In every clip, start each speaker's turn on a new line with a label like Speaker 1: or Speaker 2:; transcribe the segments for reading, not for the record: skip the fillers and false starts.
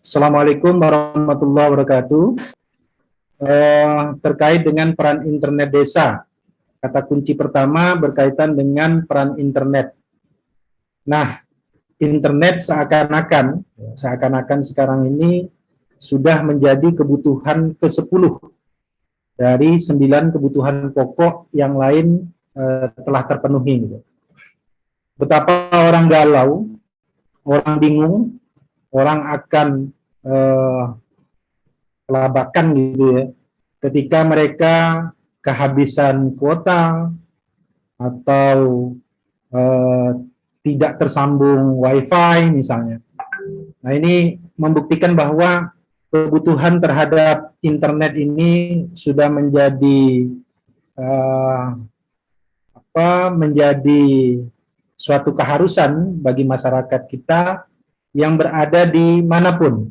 Speaker 1: Assalamualaikum warahmatullahi wabarakatuh. Terkait dengan peran internet desa, kata kunci pertama berkaitan dengan peran internet. Nah, internet seakan-akan sekarang ini sudah menjadi kebutuhan ke-10 dari 9 kebutuhan pokok yang lain telah terpenuhi. Betapa orang galau, orang bingung, orang akan kelabakan gitu ya, ketika mereka kehabisan kuota atau tidak tersambung wifi misalnya. Nah, ini membuktikan bahwa kebutuhan terhadap internet ini sudah menjadi menjadi suatu keharusan bagi masyarakat kita yang berada di manapun,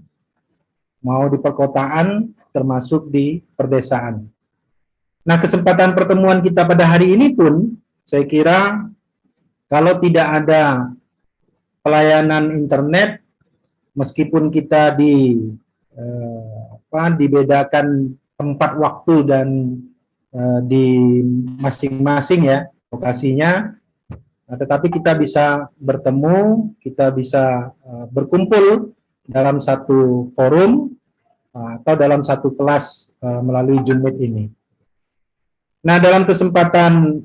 Speaker 1: mau di perkotaan termasuk di perdesaan. Nah, kesempatan pertemuan kita pada hari ini pun saya kira kalau tidak ada pelayanan internet, meskipun kita dibedakan tempat waktu dan di masing-masing ya lokasinya, tetapi kita bisa bertemu, kita bisa berkumpul dalam satu forum atau dalam satu kelas melalui Zoom Meet ini. Nah, dalam kesempatan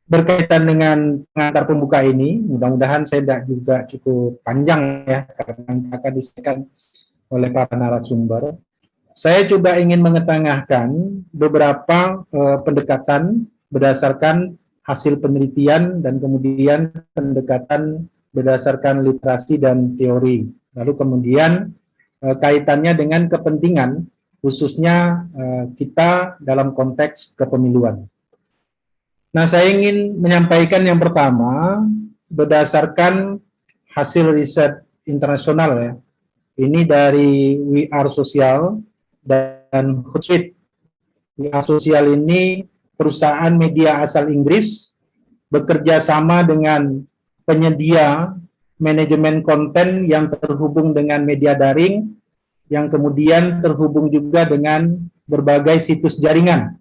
Speaker 1: berkaitan dengan pengantar pembuka ini, mudah-mudahan saya tidak juga cukup panjang ya, karena akan disampaikan oleh para narasumber. Saya coba ingin mengetengahkan beberapa pendekatan berdasarkan hasil penelitian dan kemudian pendekatan berdasarkan literasi dan teori. Lalu kemudian kaitannya dengan kepentingan, khususnya kita dalam konteks kepemiluan. Nah, saya ingin menyampaikan yang pertama, berdasarkan hasil riset internasional ya, ini dari We Are Social dan Hootsuite. We Are Social ini perusahaan media asal Inggris, bekerja sama dengan penyedia manajemen konten yang terhubung dengan media daring, yang kemudian terhubung juga dengan berbagai situs jaringan,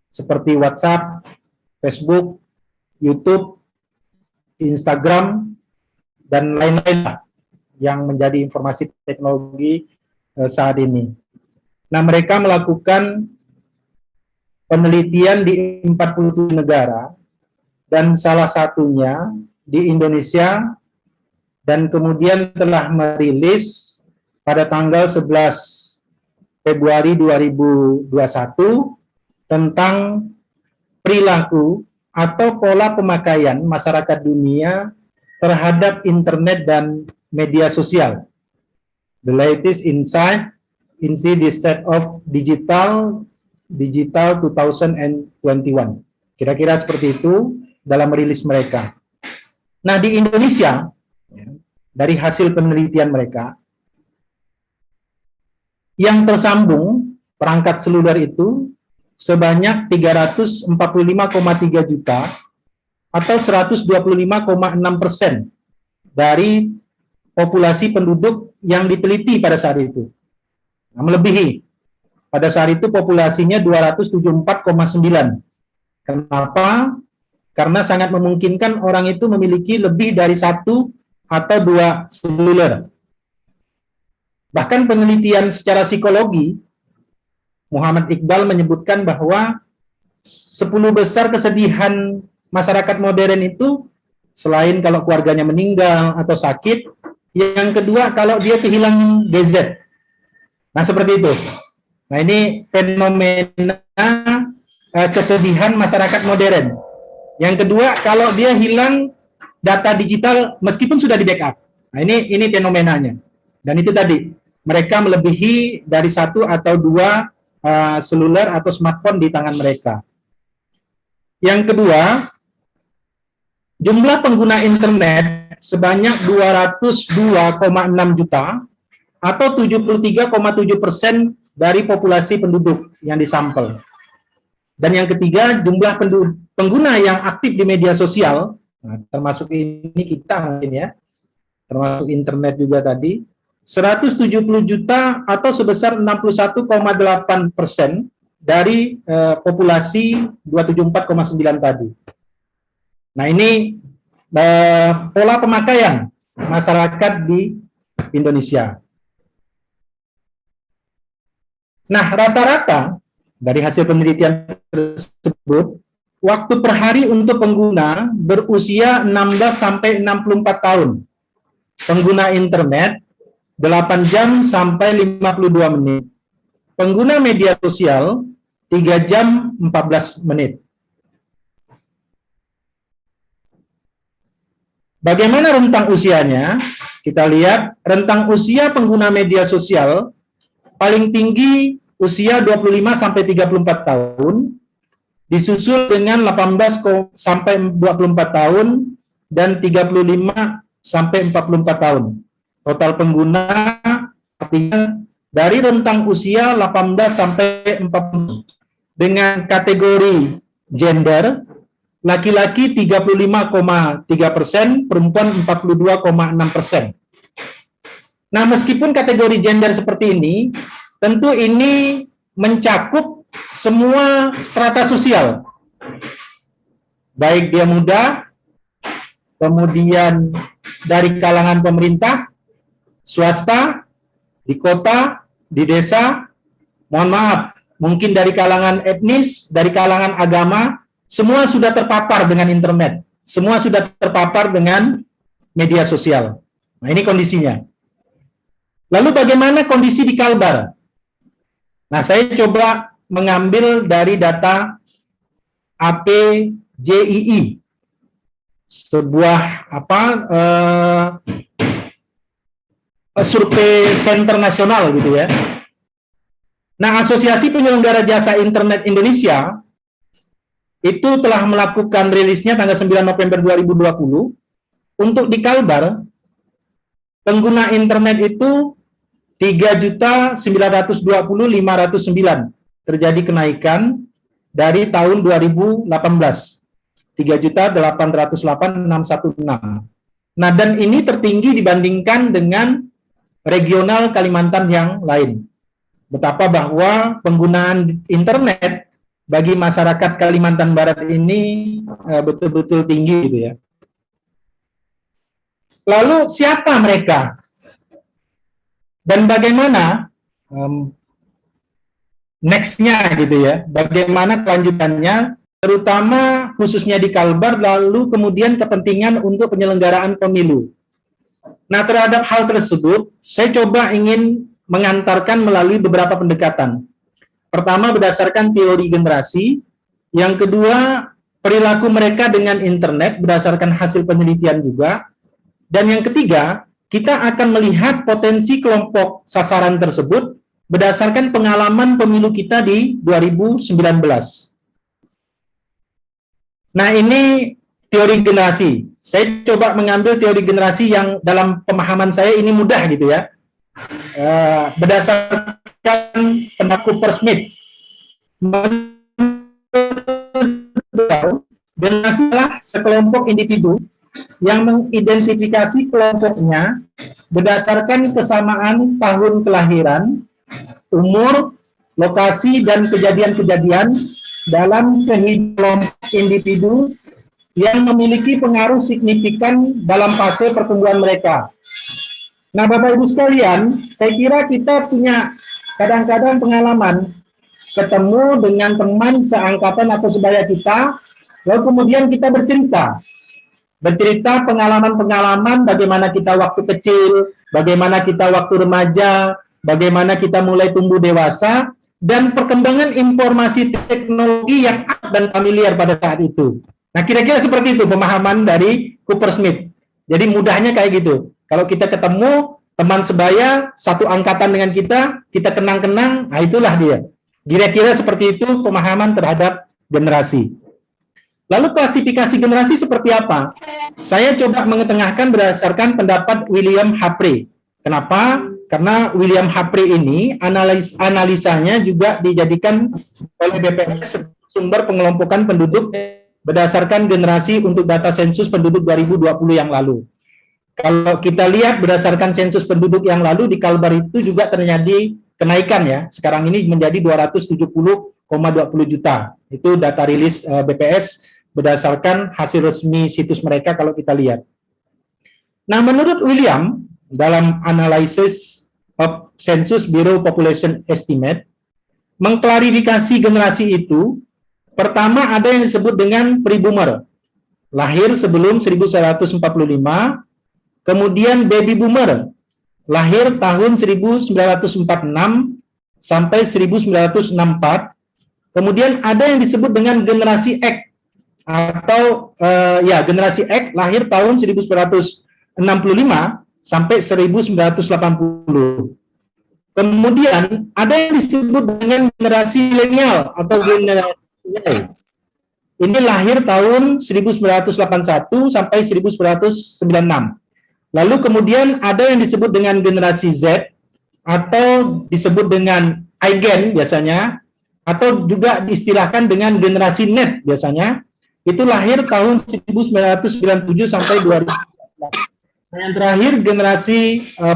Speaker 1: seperti WhatsApp, Facebook, YouTube, Instagram, dan lain-lain yang menjadi informasi teknologi saat ini. Nah, mereka melakukan penelitian di 47 negara, dan salah satunya di Indonesia, dan kemudian telah merilis pada tanggal 11 Februari 2021 tentang perilaku atau pola pemakaian masyarakat dunia terhadap internet dan media sosial. The latest insight into the state of digital 2021. Kira-kira seperti itu dalam rilis mereka. Nah, di Indonesia, dari hasil penelitian mereka, yang tersambung perangkat seluler itu sebanyak 345,3 juta atau 125,6% dari populasi penduduk yang diteliti pada saat itu. Nah, melebihi. Pada saat itu populasinya 274,9. Kenapa? Karena sangat memungkinkan orang itu memiliki lebih dari 1 atau 2 seluler. Bahkan penelitian secara psikologi, Muhammad Iqbal menyebutkan bahwa 10 besar kesedihan masyarakat modern itu, selain kalau keluarganya meninggal atau sakit, yang kedua kalau dia kehilangan gadget. Nah, seperti itu. Nah, ini fenomena kesedihan masyarakat modern. Yang kedua, kalau dia hilang data digital meskipun sudah di backup. Nah, ini fenomenanya. Dan itu tadi, mereka melebihi dari 1 atau 2 seluler atau smartphone di tangan mereka. Yang kedua, jumlah pengguna internet sebanyak 202,6 juta atau 73,7% dari populasi penduduk yang disampel. Dan yang ketiga, jumlah pengguna yang aktif di media sosial, nah, termasuk ini kita mungkin ya, termasuk internet juga tadi, 170 juta atau sebesar 61,8% dari populasi 274,9 tadi. Nah, ini pola pemakaian masyarakat di Indonesia. Nah, rata-rata dari hasil penelitian tersebut, waktu per hari untuk pengguna berusia 16 sampai 64 tahun. Pengguna internet 8 jam sampai 52 menit. Pengguna media sosial 3 jam 14 menit. Bagaimana rentang usianya? Kita lihat rentang usia pengguna media sosial paling tinggi usia 25 sampai 34 tahun, disusul dengan 18 sampai 24 tahun dan 35 sampai 44 tahun. Total pengguna artinya dari rentang usia 18 sampai 40 dengan kategori gender, laki-laki 35,3%, perempuan 42,6%. Nah, meskipun kategori gender seperti ini, tentu ini mencakup semua strata sosial. Baik dia muda, kemudian dari kalangan pemerintah, swasta, di kota, di desa, mohon maaf, mungkin dari kalangan etnis, dari kalangan agama, semua sudah terpapar dengan internet, semua sudah terpapar dengan media sosial. Nah, ini kondisinya. Lalu bagaimana kondisi di Kalbar? Nah, saya coba mengambil dari data APJII, sebuah survei center nasional gitu ya. Nah, Asosiasi Penyelenggara Jasa Internet Indonesia itu telah melakukan rilisnya tanggal 9 November 2020 untuk di Kalbar pengguna internet itu 3.920.509, terjadi kenaikan dari tahun 2018, 3.808.616. Nah, dan ini tertinggi dibandingkan dengan regional Kalimantan yang lain. Betapa bahwa penggunaan internet bagi masyarakat Kalimantan Barat ini betul-betul tinggi gitu ya. Lalu siapa mereka? Dan bagaimana next-nya gitu ya, bagaimana kelanjutannya, terutama khususnya di Kalbar, lalu kemudian kepentingan untuk penyelenggaraan pemilu. Nah, terhadap hal tersebut, saya coba ingin mengantarkan melalui beberapa pendekatan. Pertama, berdasarkan teori generasi. Yang kedua, perilaku mereka dengan internet berdasarkan hasil penelitian juga. Dan yang ketiga, kita akan melihat potensi kelompok sasaran tersebut berdasarkan pengalaman pemilu kita di 2019. Nah, ini teori generasi. Saya coba mengambil teori generasi yang dalam pemahaman saya ini mudah gitu ya. Berdasarkan pendapat Cooper-Smith. Generasi adalah sekelompok individu yang mengidentifikasi kelompoknya berdasarkan kesamaan tahun kelahiran, umur, lokasi, dan kejadian-kejadian dalam kehidupan individu yang memiliki pengaruh signifikan dalam fase pertumbuhan mereka. Nah, Bapak Ibu sekalian, saya kira kita punya kadang-kadang pengalaman ketemu dengan teman seangkatan atau sebaya kita, lalu kemudian kita bercerita pengalaman-pengalaman bagaimana kita waktu kecil, bagaimana kita waktu remaja, bagaimana kita mulai tumbuh dewasa, dan perkembangan informasi teknologi yang aktif dan familiar pada saat itu. Nah, kira-kira seperti itu pemahaman dari Cooper-Smith. Jadi mudahnya kayak gitu. Kalau kita ketemu teman sebaya, satu angkatan dengan kita kenang-kenang, nah itulah dia. Kira-kira seperti itu pemahaman terhadap generasi. Lalu klasifikasi generasi seperti apa? Saya coba mengetengahkan berdasarkan pendapat William Hapre. Kenapa? Karena William Hapre ini analisanya juga dijadikan oleh BPS sumber pengelompokan penduduk berdasarkan generasi untuk data sensus penduduk 2020 yang lalu. Kalau kita lihat berdasarkan sensus penduduk yang lalu di Kalbar itu juga terjadi kenaikan ya. Sekarang ini menjadi 270,20 juta. Itu data rilis BPS berdasarkan hasil resmi situs mereka kalau kita lihat. Nah, menurut William, dalam Analysis of Census Bureau Population Estimate, mengklarifikasi generasi itu, pertama ada yang disebut dengan pre-boomer, lahir sebelum 1945, kemudian baby boomer, lahir tahun 1946 sampai 1964, kemudian ada yang disebut dengan generasi X, atau generasi X lahir tahun 1965 sampai 1980. Kemudian ada yang disebut dengan generasi milenial atau generasi Y. Ini lahir tahun 1981 sampai 1996. Lalu kemudian ada yang disebut dengan generasi Z atau disebut dengan iGen biasanya, atau juga diistilahkan dengan generasi net biasanya. Itu lahir tahun 1997 sampai 2000. Yang terakhir generasi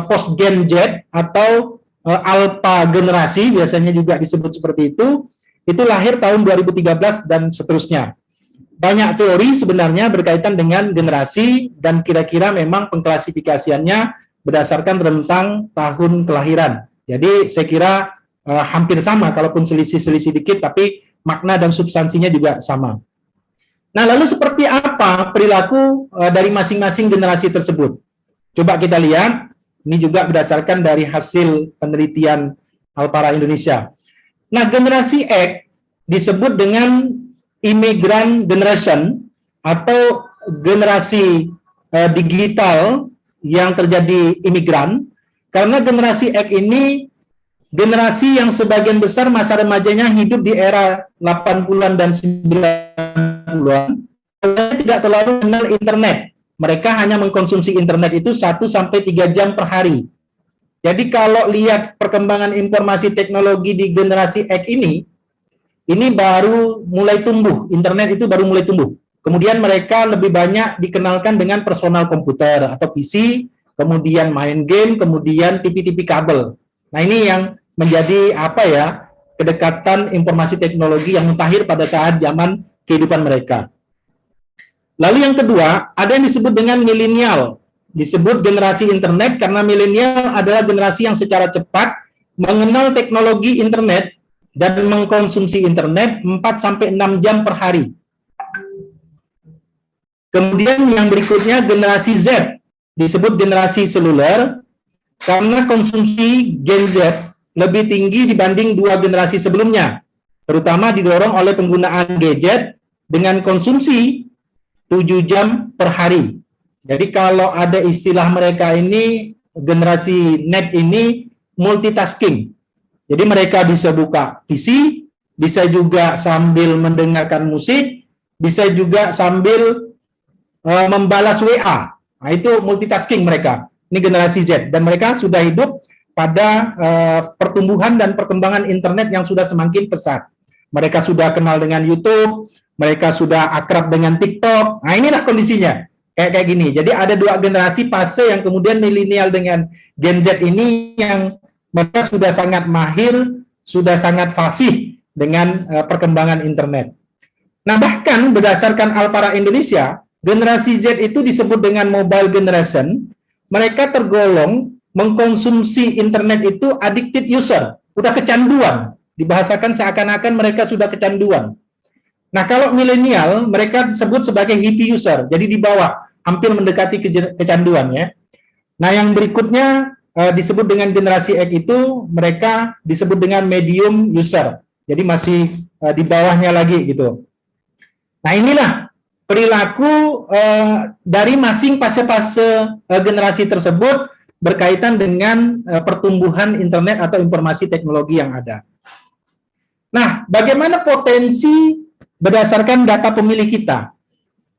Speaker 1: post-gen Z atau alpha generasi biasanya juga disebut seperti itu lahir tahun 2013 dan seterusnya. Banyak teori sebenarnya berkaitan dengan generasi dan kira-kira memang pengklasifikasiannya berdasarkan rentang tahun kelahiran. Jadi saya kira hampir sama, kalaupun selisih-selisih dikit, tapi makna dan substansinya juga sama. Nah, lalu seperti apa perilaku dari masing-masing generasi tersebut? Coba kita lihat, ini juga berdasarkan dari hasil penelitian Alpara Indonesia. Nah, generasi X disebut dengan immigrant generation atau generasi digital yang terjadi imigran, karena generasi X ini generasi yang sebagian besar masa remajanya hidup di era 80-an dan 90-an, tidak terlalu mengenal internet. Mereka hanya mengkonsumsi internet itu 1-3 jam per hari. Jadi kalau lihat perkembangan informasi teknologi di generasi X ini baru mulai tumbuh, internet itu baru mulai tumbuh. Kemudian mereka lebih banyak dikenalkan dengan personal komputer atau PC, kemudian main game, kemudian TV-TV kabel. Nah, ini yang menjadi kedekatan informasi teknologi yang mutakhir pada saat zaman kehidupan mereka. Lalu yang kedua, ada yang disebut dengan milenial. Disebut generasi internet karena milenial adalah generasi yang secara cepat mengenal teknologi internet dan mengkonsumsi internet 4-6 jam per hari. Kemudian yang berikutnya generasi Z, disebut generasi seluler karena konsumsi Gen Z lebih tinggi dibanding dua generasi sebelumnya, terutama didorong oleh penggunaan gadget dengan konsumsi 7 jam per hari. Jadi kalau ada istilah mereka ini, generasi net ini multitasking. Jadi mereka bisa buka PC, bisa juga sambil mendengarkan musik, bisa juga sambil membalas WA. Nah, itu multitasking mereka. Ini generasi Z. Dan mereka sudah hidup pada pertumbuhan dan perkembangan internet yang sudah semakin pesat. Mereka sudah kenal dengan YouTube, mereka sudah akrab dengan TikTok. Nah, inilah kondisinya. Kayak gini. Jadi ada dua generasi fase yang kemudian milenial dengan Gen Z ini yang mereka sudah sangat mahir, sudah sangat fasih dengan perkembangan internet. Nah, bahkan berdasarkan Alpara Indonesia, generasi Z itu disebut dengan mobile generation. Mereka tergolong mengkonsumsi internet itu addicted user, udah kecanduan. Dibahasakan seakan-akan mereka sudah kecanduan. Nah, kalau milenial, mereka disebut sebagai hippie user, jadi di bawah, hampir mendekati kecanduan ya. Nah, yang berikutnya disebut dengan generasi X itu, mereka disebut dengan medium user, jadi masih di bawahnya lagi gitu. Nah, inilah perilaku dari masing fase-fase generasi tersebut berkaitan dengan pertumbuhan internet atau informasi teknologi yang ada. Nah, bagaimana potensi berdasarkan data pemilih kita?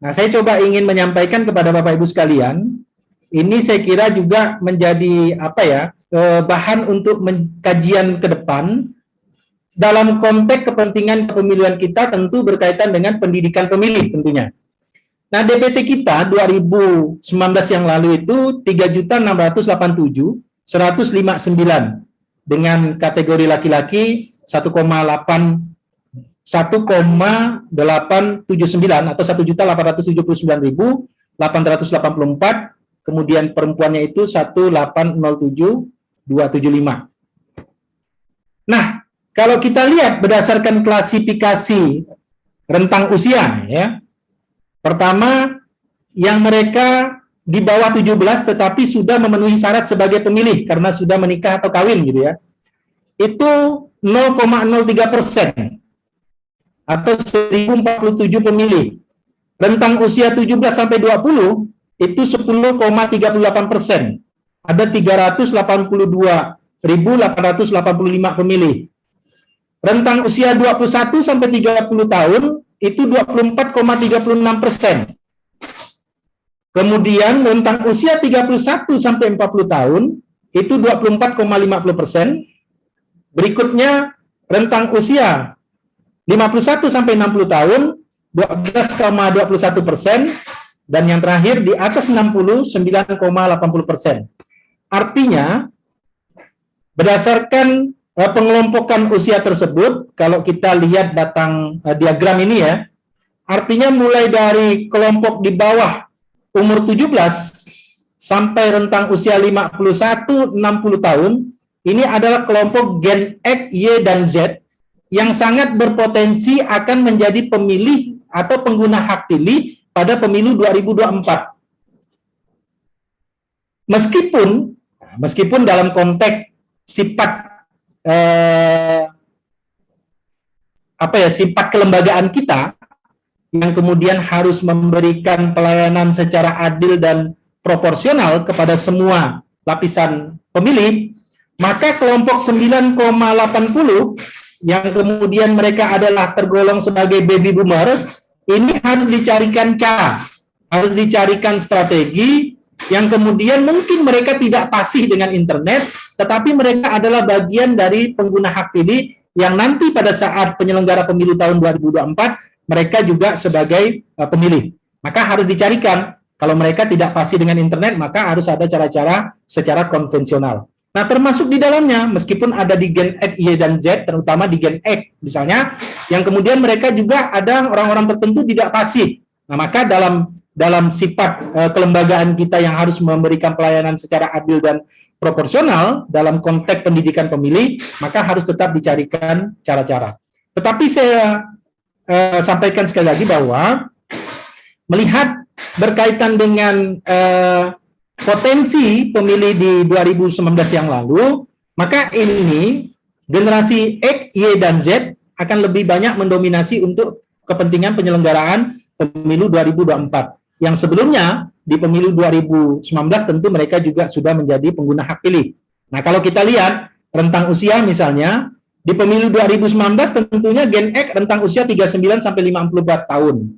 Speaker 1: Nah, saya coba ingin menyampaikan kepada Bapak Ibu sekalian, ini saya kira juga menjadi bahan untuk kajian ke depan dalam konteks kepentingan kepemilian kita, tentu berkaitan dengan pendidikan pemilih tentunya. Nah, DPT kita 2019 yang lalu itu 3.687.159 dengan kategori laki-laki 1,879 atau 1.879.884, kemudian perempuannya itu 1.807.275. Nah, kalau kita lihat berdasarkan klasifikasi rentang usia, ya, pertama, yang mereka di bawah 17 tetapi sudah memenuhi syarat sebagai pemilih karena sudah menikah atau kawin gitu ya, itu 0,03% atau 1.047 pemilih. Rentang usia 17 sampai 20 itu 10,38%. Ada 382.885 pemilih. Rentang usia 21 sampai 30 tahun itu 24,36%. Kemudian rentang usia 31 sampai 40 tahun itu 24,50%. Berikutnya rentang usia 51 sampai 60 tahun 12,21%, dan yang terakhir di atas 60 9,80%. Artinya berdasarkan pengelompokan usia tersebut, kalau kita lihat batang diagram ini ya, artinya mulai dari kelompok di bawah umur 17 sampai rentang usia 51-60 tahun, ini adalah kelompok Gen X, Y, dan Z yang sangat berpotensi akan menjadi pemilih atau pengguna hak pilih pada pemilu 2024. Meskipun dalam konteks sifat sifat kelembagaan kita yang kemudian harus memberikan pelayanan secara adil dan proporsional kepada semua lapisan pemilih, maka kelompok 9,80 yang kemudian mereka adalah tergolong sebagai baby boomer, ini harus dicarikan cara, harus dicarikan strategi yang kemudian mungkin mereka tidak fasih dengan internet, tetapi mereka adalah bagian dari pengguna hak pilih yang nanti pada saat penyelenggara pemilu tahun 2024, mereka juga sebagai pemilih. Maka harus dicarikan, kalau mereka tidak fasih dengan internet, maka harus ada cara-cara secara konvensional. Nah, termasuk di dalamnya, meskipun ada di Gen X, Y, dan Z, terutama di Gen X, misalnya, yang kemudian mereka juga ada orang-orang tertentu tidak fasih. Nah, maka dalam sifat kelembagaan kita yang harus memberikan pelayanan secara adil dan proporsional dalam konteks pendidikan pemilih, maka harus tetap dicarikan cara-cara. Tetapi saya sampaikan sekali lagi bahwa melihat berkaitan dengan potensi pemilih di 2019 yang lalu, maka ini generasi X, Y, dan Z akan lebih banyak mendominasi untuk kepentingan penyelenggaraan pemilu 2024. Yang sebelumnya di pemilu 2019 tentu mereka juga sudah menjadi pengguna hak pilih. Nah, kalau kita lihat rentang usia misalnya di pemilu 2019 tentunya Gen X rentang usia 39 sampai 54 tahun.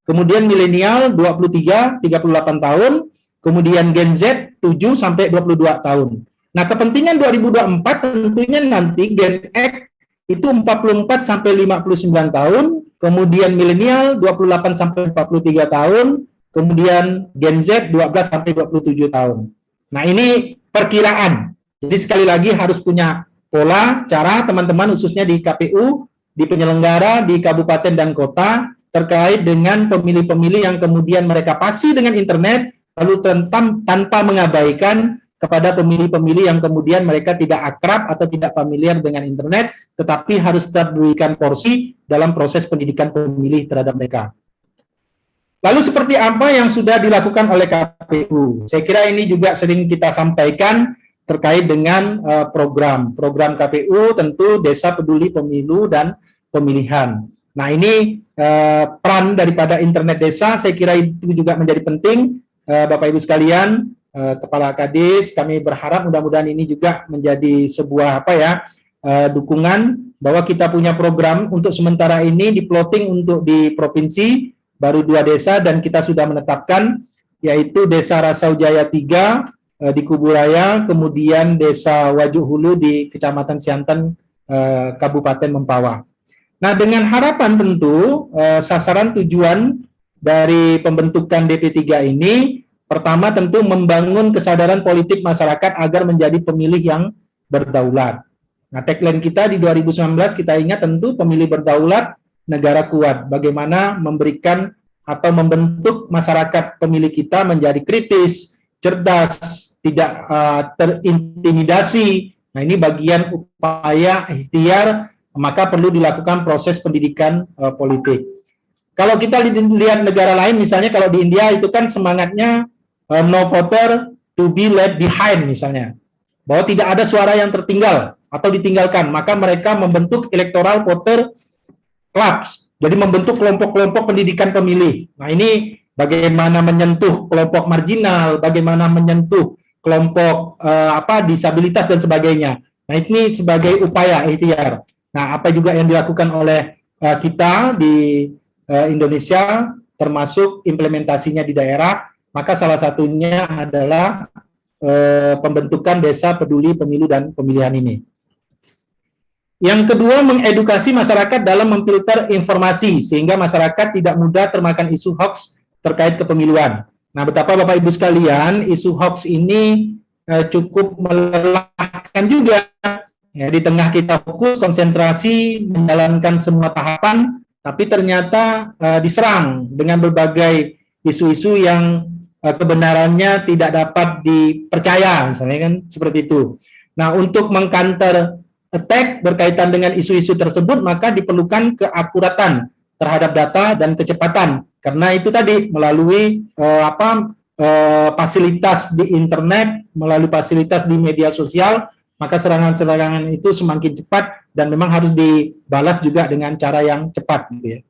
Speaker 1: Kemudian milenial 23 38 tahun. Kemudian Gen Z 7 sampai 22 tahun. Nah, kepentingan 2024 tentunya nanti Gen X itu 44 sampai 59 tahun, kemudian milenial 28 sampai 43 tahun, kemudian Gen Z 12 sampai 27 tahun. Nah, ini perkiraan. Jadi sekali lagi harus punya pola, cara teman-teman khususnya di KPU, di penyelenggara, di kabupaten dan kota terkait dengan pemilih-pemilih yang kemudian mereka fasih dengan internet, lalu tanpa mengabaikan kepada pemilih-pemilih yang kemudian mereka tidak akrab atau tidak familiar dengan internet, tetapi harus tetap diberikan porsi dalam proses pendidikan pemilih terhadap mereka. Lalu seperti apa yang sudah dilakukan oleh KPU? Saya kira ini juga sering kita sampaikan terkait dengan program KPU, tentu Desa Peduli Pemilu dan Pemilihan. Nah, ini peran daripada internet desa, saya kira itu juga menjadi penting. Bapak Ibu sekalian, Kepala Kadis, kami berharap mudah-mudahan ini juga menjadi sebuah dukungan bahwa kita punya program untuk sementara ini di plotting untuk di provinsi baru 2 desa dan kita sudah menetapkan, yaitu Desa Rasau Jaya 3 di Kuburaya, kemudian Desa Wajuk Hulu di Kecamatan Sianten, Kabupaten Mempawah. Nah, dengan harapan tentu sasaran tujuan dari pembentukan DP3 ini, pertama tentu membangun kesadaran politik masyarakat agar menjadi pemilih yang berdaulat. Nah, tagline kita di 2019 kita ingat tentu pemilih berdaulat, negara kuat. Bagaimana memberikan atau membentuk masyarakat pemilih kita menjadi kritis, cerdas, tidak terintimidasi. Nah, ini bagian upaya ikhtiar, maka perlu dilakukan proses pendidikan politik. Kalau kita lihat negara lain, misalnya kalau di India itu kan semangatnya no voter to be left behind misalnya, bahwa tidak ada suara yang tertinggal atau ditinggalkan, maka mereka membentuk electoral voter clubs, jadi membentuk kelompok-kelompok pendidikan pemilih. Nah, ini bagaimana menyentuh kelompok marginal, bagaimana menyentuh kelompok disabilitas dan sebagainya. Nah, ini sebagai upaya ikhtiar. Nah, apa juga yang dilakukan oleh kita di Indonesia, termasuk implementasinya di daerah, maka salah satunya adalah pembentukan Desa Peduli Pemilu dan Pemilihan ini. Yang kedua, mengedukasi masyarakat dalam memfilter informasi, sehingga masyarakat tidak mudah termakan isu hoax terkait kepemiluan. Nah, betapa Bapak Ibu sekalian, isu hoax ini cukup melelahkan juga. Ya, di tengah kita fokus, konsentrasi, menjalankan semua tahapan, tapi ternyata diserang dengan berbagai isu-isu yang kebenarannya tidak dapat dipercaya, misalnya kan seperti itu. Nah, untuk mengcounter attack berkaitan dengan isu-isu tersebut, maka diperlukan keakuratan terhadap data dan kecepatan. Karena itu tadi melalui fasilitas di internet, melalui fasilitas di media sosial, maka serangan-serangan itu semakin cepat dan memang harus dibalas juga dengan cara yang cepat, gitu ya.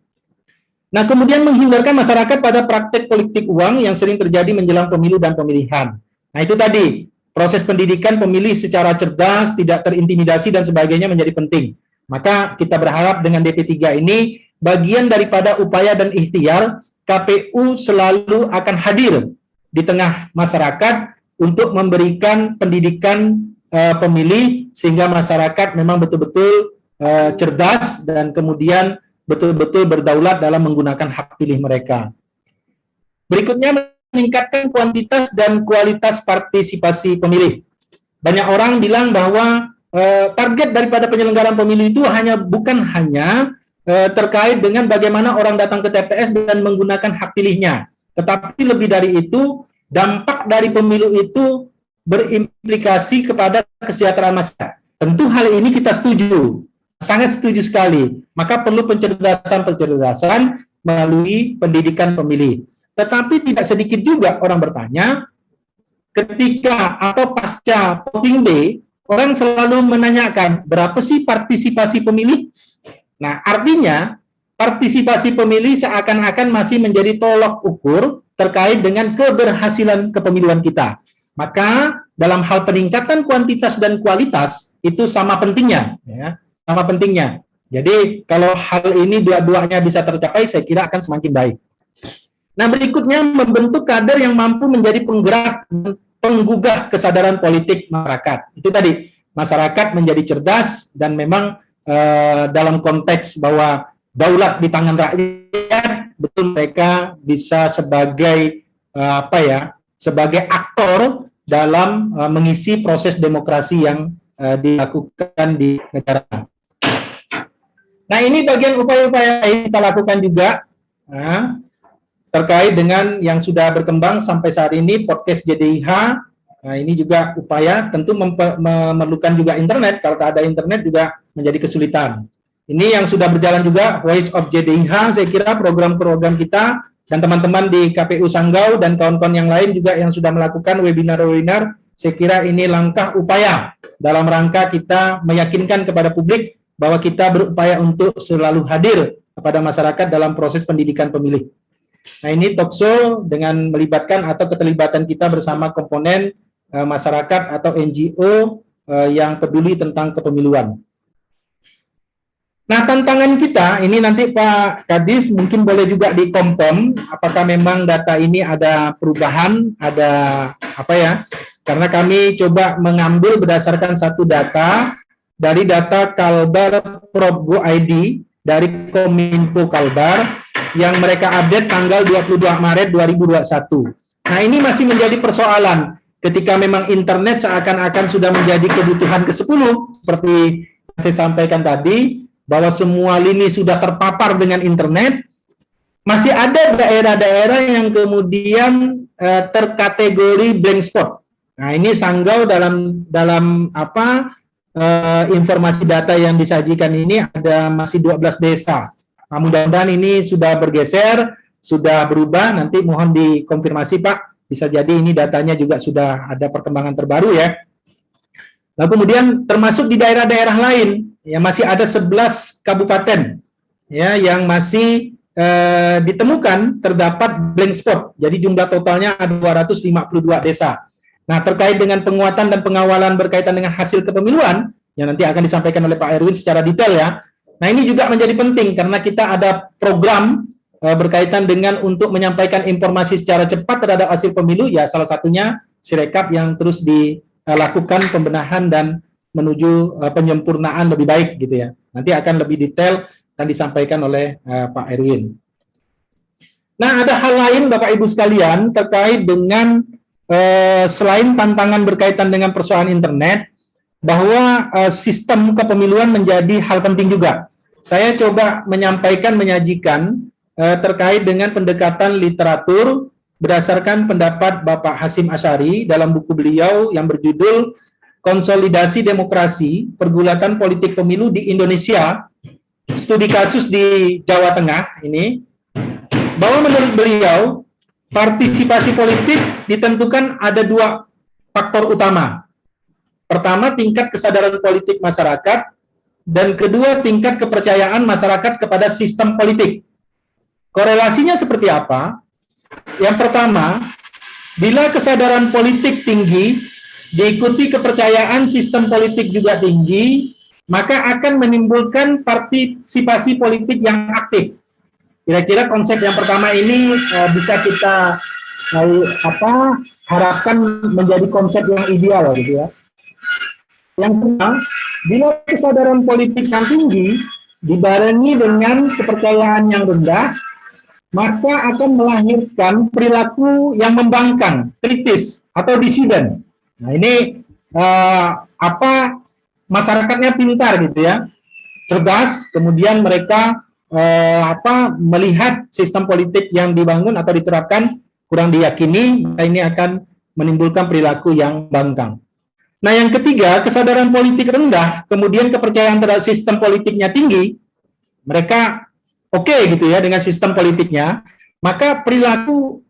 Speaker 1: Nah, kemudian menghindarkan masyarakat pada praktek politik uang yang sering terjadi menjelang pemilu dan pemilihan. Nah, itu tadi, proses pendidikan pemilih secara cerdas, tidak terintimidasi dan sebagainya menjadi penting. Maka kita berharap dengan DP3 ini, bagian daripada upaya dan ikhtiar, KPU selalu akan hadir di tengah masyarakat untuk memberikan pendidikan pemilih, sehingga masyarakat memang betul-betul cerdas dan kemudian betul-betul berdaulat dalam menggunakan hak pilih mereka. Berikutnya, meningkatkan kuantitas dan kualitas partisipasi pemilih. Banyak orang bilang bahwa target daripada penyelenggaraan pemilu itu bukan hanya terkait dengan bagaimana orang datang ke TPS dan menggunakan hak pilihnya, tetapi lebih dari itu, dampak dari pemilu itu berimplikasi kepada kesejahteraan masyarakat. Tentu hal ini kita setuju, sangat setuju sekali. Maka perlu pencerdasan melalui pendidikan pemilih. Tetapi tidak sedikit juga orang bertanya, ketika atau pasca voting day, orang selalu menanyakan, berapa sih partisipasi pemilih? Nah, artinya, partisipasi pemilih seakan-akan masih menjadi tolok ukur terkait dengan keberhasilan kepemiluan kita. Maka, dalam hal peningkatan kuantitas dan kualitas, itu sama pentingnya, ya, sama pentingnya. Jadi, kalau hal ini dua-duanya bisa tercapai, saya kira akan semakin baik. Nah, berikutnya membentuk kader yang mampu menjadi penggerak dan penggugah kesadaran politik masyarakat. Itu tadi, masyarakat menjadi cerdas dan memang dalam konteks bahwa daulat di tangan rakyat, betul mereka bisa sebagai sebagai aktor dalam mengisi proses demokrasi yang dilakukan di negara. Nah, ini bagian upaya-upaya yang kita lakukan juga. Terkait dengan yang sudah berkembang sampai saat ini, podcast JDIH, nah ini juga upaya, tentu memerlukan juga internet, kalau tak ada internet juga menjadi kesulitan. Ini yang sudah berjalan juga, Voice of JDIH, saya kira program-program kita, dan teman-teman di KPU Sanggau, dan kawan-kawan yang lain juga yang sudah melakukan webinar-webinar, saya kira ini langkah upaya, dalam rangka kita meyakinkan kepada publik, bahwa kita berupaya untuk selalu hadir kepada masyarakat dalam proses pendidikan pemilih. Nah, ini talkshow dengan melibatkan atau keterlibatan kita bersama komponen masyarakat atau NGO yang peduli tentang kepemiluan. Nah, tantangan kita ini nanti Pak Kadis mungkin boleh juga dikonfirm apakah memang data ini ada perubahan, ada apa ya? Karena kami coba mengambil berdasarkan satu data dari data Kalbar Prob.go.id dari Kominfo Kalbar. yang mereka update tanggal 22 Maret 2021. Nah, ini masih menjadi persoalan ketika memang internet seakan-akan sudah menjadi kebutuhan ke-10, seperti saya sampaikan tadi, bahwa semua lini sudah terpapar dengan internet, masih ada daerah-daerah yang kemudian terkategori blank spot. Nah, ini Sanggau dalam informasi data yang disajikan ini ada masih 12 desa. Nah, mudah-mudahan ini sudah bergeser, sudah berubah. Nanti mohon dikonfirmasi, Pak. Bisa jadi ini datanya juga sudah ada perkembangan terbaru ya. Lalu kemudian termasuk di daerah-daerah lain, ya masih ada 11 kabupaten ya yang masih ditemukan terdapat blank spot. Jadi jumlah totalnya ada 252 desa. Nah, terkait dengan penguatan dan pengawalan berkaitan dengan hasil kepemiluan, yang nanti akan disampaikan oleh Pak Erwin secara detail ya. Nah, ini juga menjadi penting karena kita ada program berkaitan dengan untuk menyampaikan informasi secara cepat terhadap hasil pemilu, ya salah satunya Sirekap yang terus dilakukan pembenahan dan menuju penyempurnaan lebih baik gitu ya. Nanti akan lebih detail akan disampaikan oleh Pak Erwin. Nah, ada hal lain Bapak Ibu sekalian terkait dengan selain tantangan berkaitan dengan persoalan internet, bahwa sistem kepemiluan menjadi hal penting juga. Saya coba menyajikan terkait dengan pendekatan literatur berdasarkan pendapat Bapak Hasyim Asy'ari dalam buku beliau yang berjudul Konsolidasi Demokrasi, Pergulatan Politik Pemilu di Indonesia, Studi Kasus di Jawa Tengah ini, bahwa menurut beliau partisipasi politik ditentukan ada 2 faktor utama. Pertama, tingkat kesadaran politik masyarakat, dan kedua, tingkat kepercayaan masyarakat kepada sistem politik. Korelasinya seperti apa? Yang pertama, bila kesadaran politik tinggi, diikuti kepercayaan sistem politik juga tinggi, maka akan menimbulkan partisipasi politik yang aktif. Kira-kira konsep yang pertama ini bisa kita harapkan menjadi konsep yang ideal gitu ya. Yang kedua, bila kesadaran politik yang tinggi dibarengi dengan kepercayaan yang rendah, maka akan melahirkan perilaku yang membangkang, kritis atau disiden. Nah, ini masyarakatnya pintar gitu ya, cerdas, kemudian mereka melihat sistem politik yang dibangun atau diterapkan kurang diyakini, maka ini akan menimbulkan perilaku yang bangkang. Nah, yang ketiga, kesadaran politik rendah, kemudian kepercayaan terhadap sistem politiknya tinggi, mereka oke gitu ya dengan sistem politiknya, maka perilaku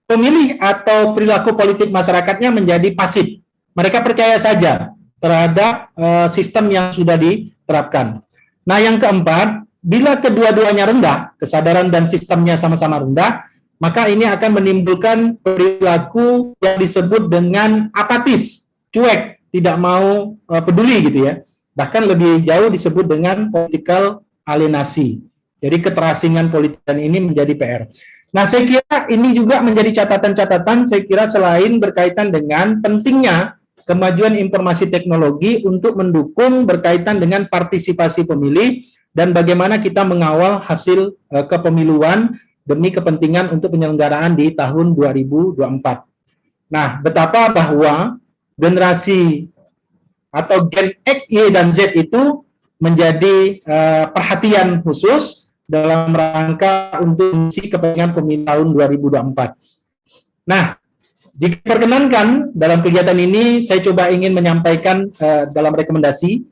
Speaker 1: pemilih atau perilaku politik masyarakatnya menjadi pasif. Mereka percaya saja terhadap sistem yang sudah diterapkan. Nah, yang keempat, bila kedua-duanya rendah, kesadaran dan sistemnya sama-sama rendah, maka ini akan menimbulkan perilaku yang disebut dengan apatis, cuek, tidak mau peduli gitu ya. Bahkan lebih jauh disebut dengan political alienasi. Jadi keterasingan politik ini menjadi PR. Nah, saya kira ini juga menjadi catatan-catatan, saya kira selain berkaitan dengan pentingnya kemajuan informasi teknologi untuk mendukung berkaitan dengan partisipasi pemilih dan bagaimana kita mengawal hasil kepemiluan demi kepentingan untuk penyelenggaraan di tahun 2024. Nah, betapa bahwa generasi atau Gen X, Y, dan Z itu menjadi perhatian khusus dalam rangka untuk mengisi kepentingan pemilu tahun 2024. Nah, jika perkenankan dalam kegiatan ini, saya coba ingin menyampaikan dalam rekomendasi.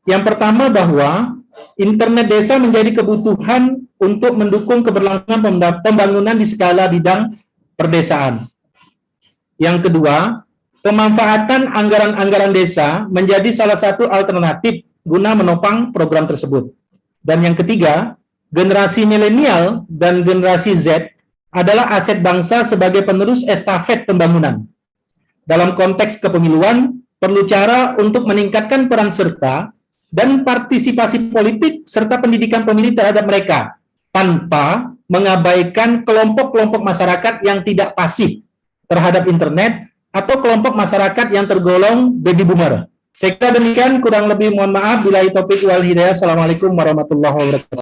Speaker 1: Yang pertama bahwa internet desa menjadi kebutuhan untuk mendukung keberlangsungan pembangunan di skala bidang perdesaan. Yang kedua, pemanfaatan anggaran-anggaran desa menjadi salah satu alternatif guna menopang program tersebut. Dan yang ketiga, generasi milenial dan generasi Z adalah aset bangsa sebagai penerus estafet pembangunan. Dalam konteks kepemiluan, perlu cara untuk meningkatkan peran serta dan partisipasi politik serta pendidikan pemilih terhadap mereka, tanpa mengabaikan kelompok-kelompok masyarakat yang tidak pasif terhadap internet atau kelompok masyarakat yang tergolong baby boomer. Saya kira demikian, kurang lebih mohon maaf. Billahi taufiq wal hidayah. Assalamualaikum warahmatullahi wabarakatuh.